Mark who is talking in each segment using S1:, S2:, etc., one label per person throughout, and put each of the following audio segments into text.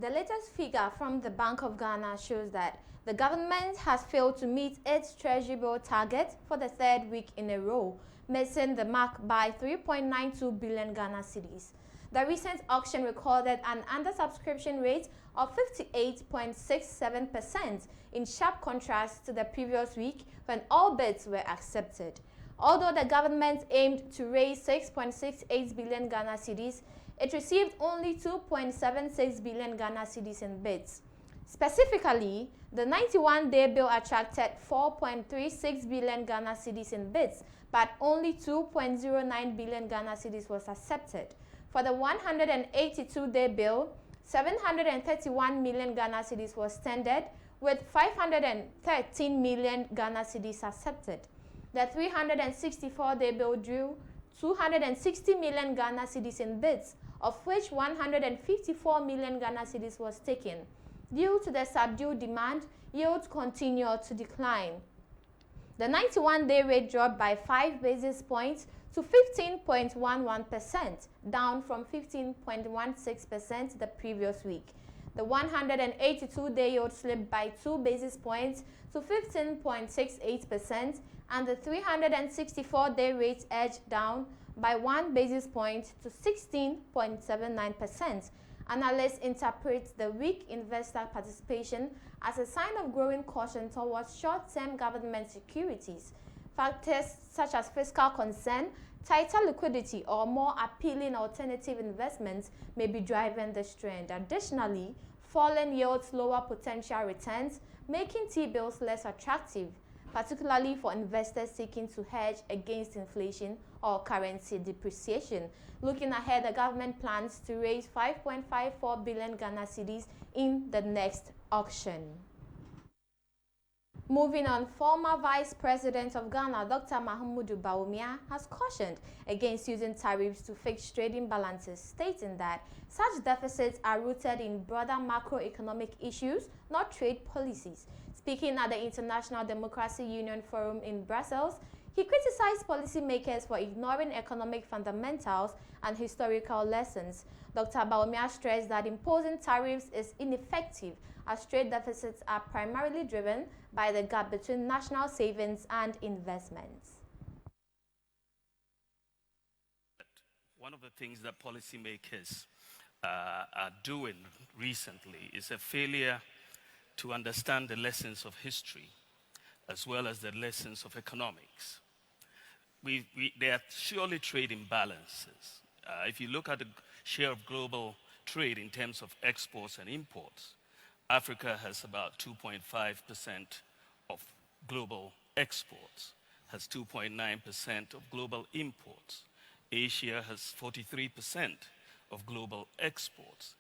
S1: The latest figure from the Bank of Ghana shows that the government has failed to meet its treasury bill target for the third week in a row, missing the mark by 3.92 billion Ghana cedis. The recent auction recorded an undersubscription rate of 58.67%, in sharp contrast to the previous week when all bids were accepted. Although the government aimed to raise 6.68 billion Ghana cedis, it received only 2.76 billion Ghana cedis in bids. Specifically, the 91-day bill attracted 4.36 billion Ghana cedis in bids, but only 2.09 billion Ghana cedis was accepted. For the 182-day bill, 731 million Ghana cedis was tendered, with 513 million Ghana cedis accepted. The 364-day bill drew 260 million Ghana cedis in bids, of which 154 million Ghana cedis was taken. Due to the subdued demand, yields continued to decline. The 91-day rate dropped by 5 basis points to 15.11%, down from 15.16% the previous week. The 182-day yield slipped by 2 basis points to 15.68%, and the 364-day rate edged down by 1 basis point to 16.79%. Analysts interpret the weak investor participation as a sign of growing caution towards short-term government securities. Factors such as fiscal concern, tighter liquidity, or more appealing alternative investments may be driving this trend. Additionally, falling yields lower potential returns, making T-bills less attractive, particularly for investors seeking to hedge against inflation or currency depreciation. Looking ahead, the government plans to raise 5.54 billion Ghana cedis in the next auction. Moving on, former Vice President of Ghana, Dr. Mahamudu Bawumia, has cautioned against using tariffs to fix trade imbalances, stating that such deficits are rooted in broader macroeconomic issues, not trade policies. Speaking at the International Democracy Union Forum in Brussels, he criticized policymakers for ignoring economic fundamentals and historical lessons. Dr. Bawumia stressed that imposing tariffs is ineffective, as trade deficits are primarily driven by the gap between national savings and investments.
S2: One of the things that policymakers are doing recently is a failure to understand the lessons of history as well as the lessons of economics. There are surely trade imbalances. If you look at the share of global trade in terms of exports and imports, Africa has about 2.5% of global exports, has 2.9% of global imports. Asia has 43% of global exports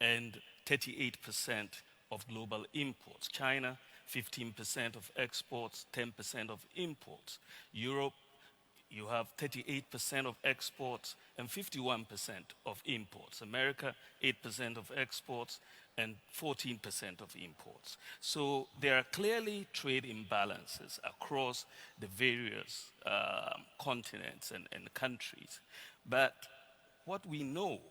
S2: and 38% of global imports. China, 15% of exports, 10% of imports. Europe, you have 38% of exports and 51% of imports. America, 8% of exports and 14% of imports. So there are clearly trade imbalances across the various continents and countries. But what we know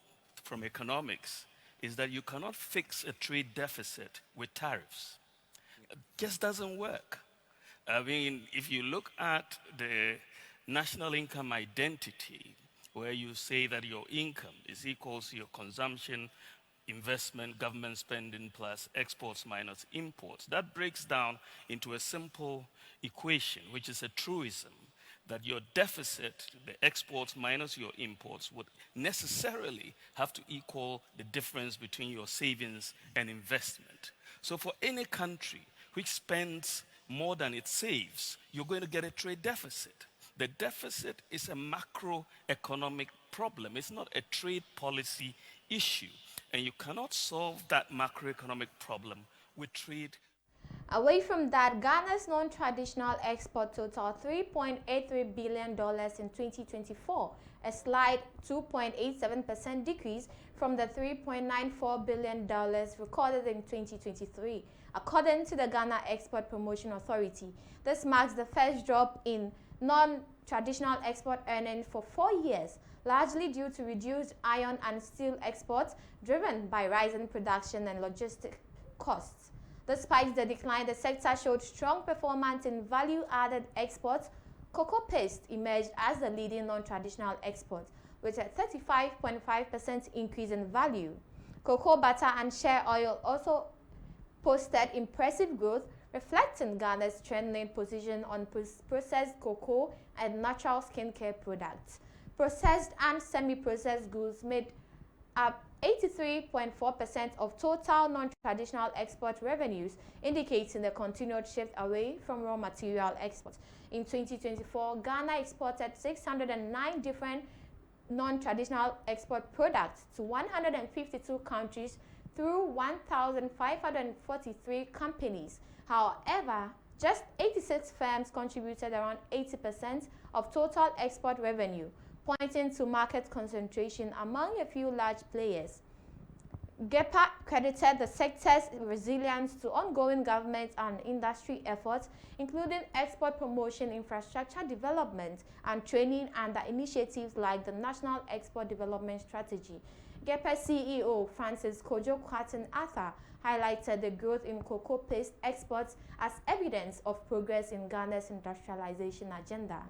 S2: from economics is that you cannot fix a trade deficit with tariffs. It just doesn't work. I mean, if you look at the national income identity, where you say that your income is equals to your consumption, investment, government spending plus exports minus imports, that breaks down into a simple equation, which is a truism, that your deficit, the exports minus your imports, would necessarily have to equal the difference between your savings and investment. So for any country which spends more than it saves, you're going to get a trade deficit. The deficit is a macroeconomic problem. It's not a trade policy issue. And you cannot solve that macroeconomic problem with trade.
S1: Away from that, Ghana's non-traditional export totaled $3.83 billion in 2024, a slight 2.87% decrease from the $3.94 billion recorded in 2023. According to the Ghana Export Promotion Authority, this marks the first drop in non-traditional export earnings for 4 years, largely due to reduced iron and steel exports driven by rising production and logistic costs. Despite the decline, the sector showed strong performance in value-added exports. Cocoa paste emerged as the leading non-traditional export, with a 35.5% increase in value. Cocoa butter and shea oil also posted impressive growth, reflecting Ghana's strengthening position on processed cocoa and natural skincare products. Processed and semi-processed goods made up 83.4% of total non-traditional export revenues, indicating the continued shift away from raw material exports. In 2024, Ghana exported 609 different non-traditional export products to 152 countries through 1,543 companies. However, just 86 firms contributed around 80% of total export revenue, pointing to market concentration among a few large players. GEPA credited the sector's resilience to ongoing government and industry efforts, including export promotion, infrastructure development, and training under initiatives like the National Export Development Strategy. GEPA CEO Francis Kojo Kwatin Arthur highlighted the growth in cocoa paste exports as evidence of progress in Ghana's industrialization agenda.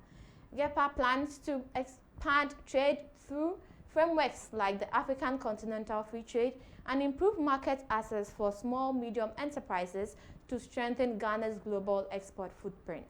S1: GEPA plans to expand trade through frameworks like the African Continental Free Trade and improve market access for small, medium enterprises to strengthen Ghana's global export footprint.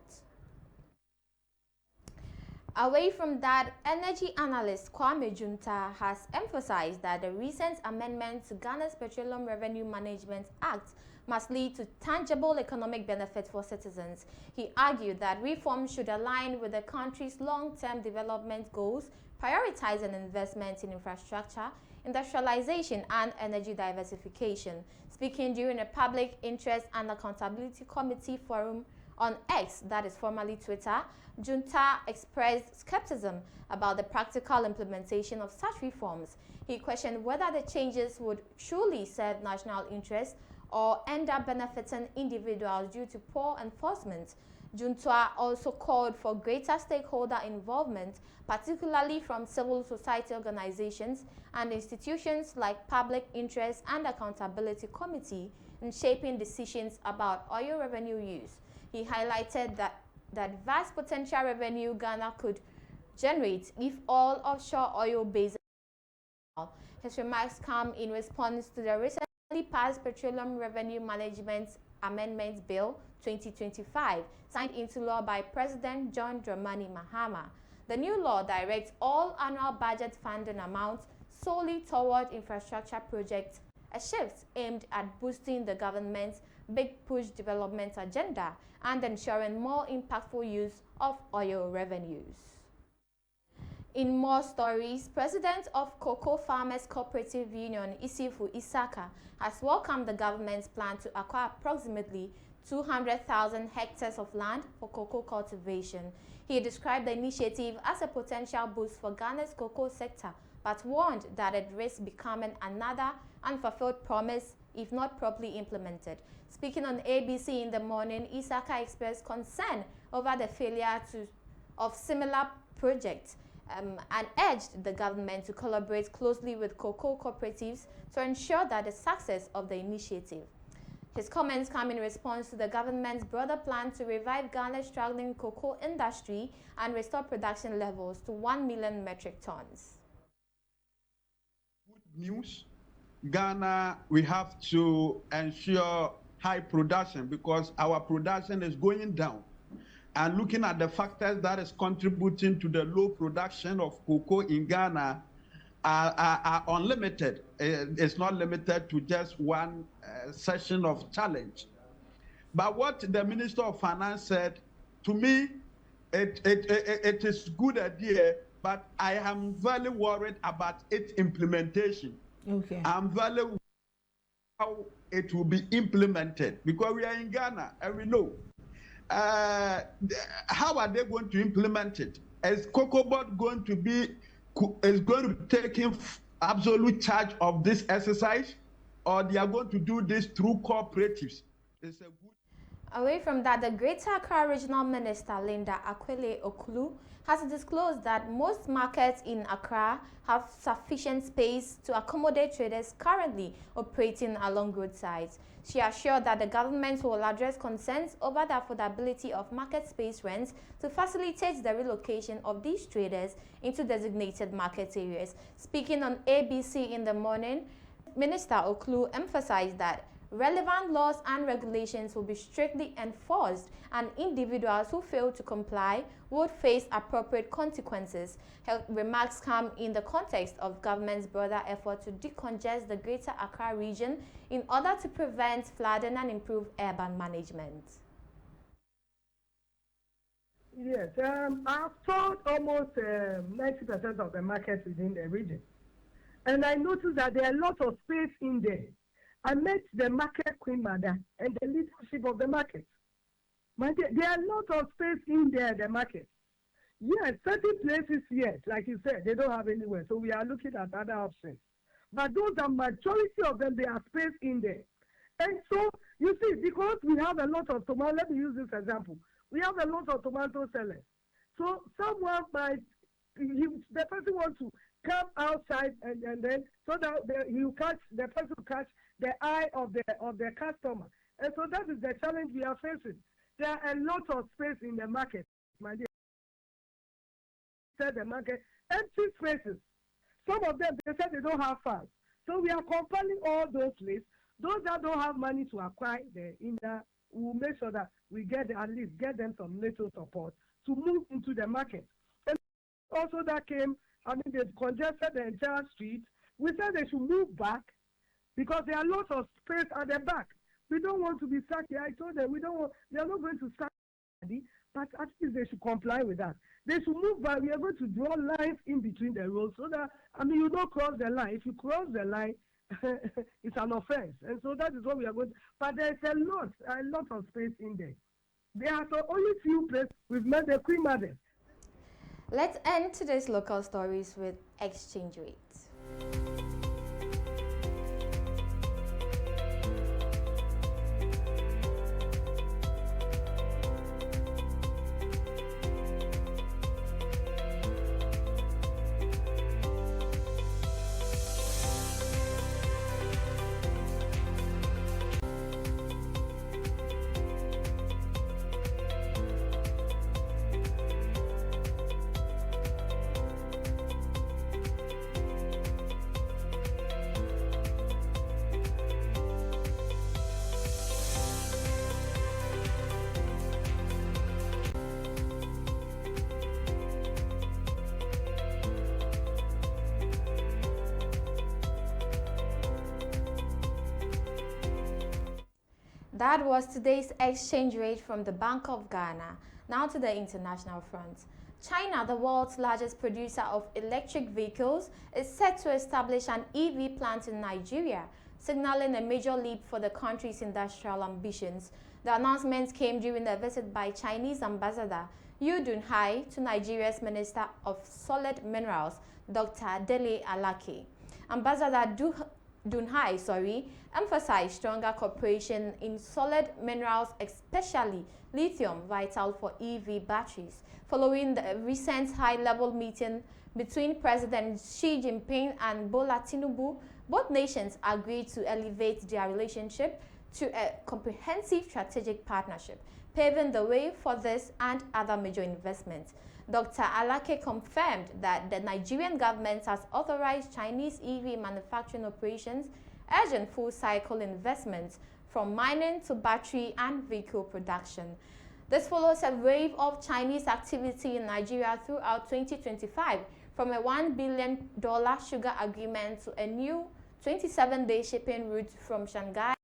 S1: Away from that, energy analyst Kwame Junta has emphasized that the recent amendment to Ghana's Petroleum Revenue Management Act must lead to tangible economic benefits for citizens. He argued that reforms should align with the country's long-term development goals, prioritizing investment in infrastructure, industrialization, and energy diversification. Speaking during a Public Interest and Accountability Committee forum on X, that is formerly Twitter, Junta expressed skepticism about the practical implementation of such reforms. He questioned whether the changes would truly serve national interests or end up benefiting individuals due to poor enforcement. Junta also called for greater stakeholder involvement, particularly from civil society organizations and institutions like Public Interest and Accountability Committee in shaping decisions about oil revenue use. He highlighted that vast potential revenue Ghana could generate if all offshore oil basins. His remarks come in response to the recently passed Petroleum Revenue Management Amendment Bill 2025, signed into law by President John Dramani Mahama. The new law directs all annual budget funding amounts solely toward infrastructure projects, a shift aimed at boosting the government's big push development agenda and ensuring more impactful use of oil revenues. In more stories, President of Cocoa Farmers Cooperative Union, Isifu Isaka, has welcomed the government's plan to acquire approximately 200,000 hectares of land for cocoa cultivation. He described the initiative as a potential boost for Ghana's cocoa sector, but warned that it risks becoming another unfulfilled promise if not properly implemented. Speaking on ABC in the morning, Isaka expressed concern over the failure of similar projects and urged the government to collaborate closely with cocoa cooperatives to ensure that the success of the initiative. His comments come in response to the government's broader plan to revive Ghana's struggling cocoa industry and restore production levels to 1 million metric tons.
S3: Good news. Ghana, we have to ensure high production because our production is going down. And looking at the factors that is contributing to the low production of cocoa in Ghana are unlimited. It's not limited to just one session of challenge. But what the Minister of Finance said, to me, it is a good idea, but I am very worried about its implementation.
S4: Okay.
S3: I'm very worried how it will be implemented because we are in Ghana and we know. How are they going to implement it? Is Cocoa Board going to take absolute charge of this exercise, or they are going to do this through cooperatives? It's a good.
S1: Away from that, the Greater Accra Regional Minister Linda Akwele Okulu has disclosed that most markets in Accra have sufficient space to accommodate traders currently operating along roadsides. She assured that the government will address concerns over the affordability of market space rents to facilitate the relocation of these traders into designated market areas. Speaking on ABC in the morning, Minister Okulu emphasized that relevant laws and regulations will be strictly enforced, and individuals who fail to comply would face appropriate consequences. Her remarks come in the context of government's broader effort to decongest the Greater Accra region in order to prevent flooding and improve urban management.
S4: Yes, I've sold almost 90% of the markets within the region. And I noticed that there are a lot of space in there. I met the market queen mother and the leadership of the market. There are a lot of space in there, the market. Yes, certain places, yes, like you said, they don't have anywhere. So we are looking at other options. But those are majority of them, there are space in there. And so, you see, because we have a lot of tomato, let me use this example. We have a lot of tomato sellers. So someone might, the person wants to come outside and then, so that the person will catch the eye of the customer. And so that is the challenge we are facing. There are a lot of space in the market, my dear. The market, empty spaces. Some of them, they said they don't have funds. So we are compiling all those lists. Those that don't have money to acquire the inner, we'll make sure that we at least get them some little support to move into the market. And also that came, they congested the entire street. We said they should move back because there are lots of space at the back. We don't want to be stuck here. I told them they are not going to start, but at least they should comply with that. They should move back. We are going to draw lines in between the roads so that, you don't cross the line. If you cross the line, it's an offense. And so that is what we are going to. But there's a lot of space in there. There are only few places we've met the Queen Mothers.
S1: Let's end today's local stories with exchange rates. That was today's exchange rate from the Bank of Ghana. Now to the international front. China, the world's largest producer of electric vehicles, is set to establish an EV plant in Nigeria, signaling a major leap for the country's industrial ambitions. The announcement came during a visit by Chinese Ambassador Yu Dunhai to Nigeria's Minister of Solid Minerals, Dr. Dele Alake. Ambassador Dunhai emphasized stronger cooperation in solid minerals, especially lithium, vital for EV batteries. Following the recent high-level meeting between President Xi Jinping and Bola Tinubu, both nations agreed to elevate their relationship to a comprehensive strategic partnership, paving the way for this and other major investments. Dr. Alake confirmed that the Nigerian government has authorized Chinese EV manufacturing operations, urging full-cycle investments from mining to battery and vehicle production. This follows a wave of Chinese activity in Nigeria throughout 2025, from a $1 billion sugar agreement to a new 27-day shipping route from Shanghai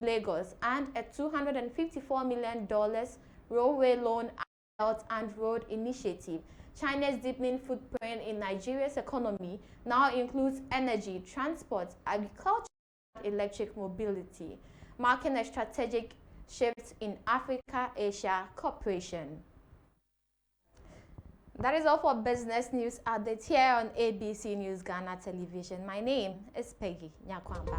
S1: to Lagos and a $254 million railway loan Belt and Road Initiative. China's deepening footprint in Nigeria's economy now includes energy, transport, agriculture, and electric mobility, marking a strategic shift in Africa-Asia cooperation. That is all for business news updates here on ABC News Ghana Television. My name is Peggy Nyakwamba.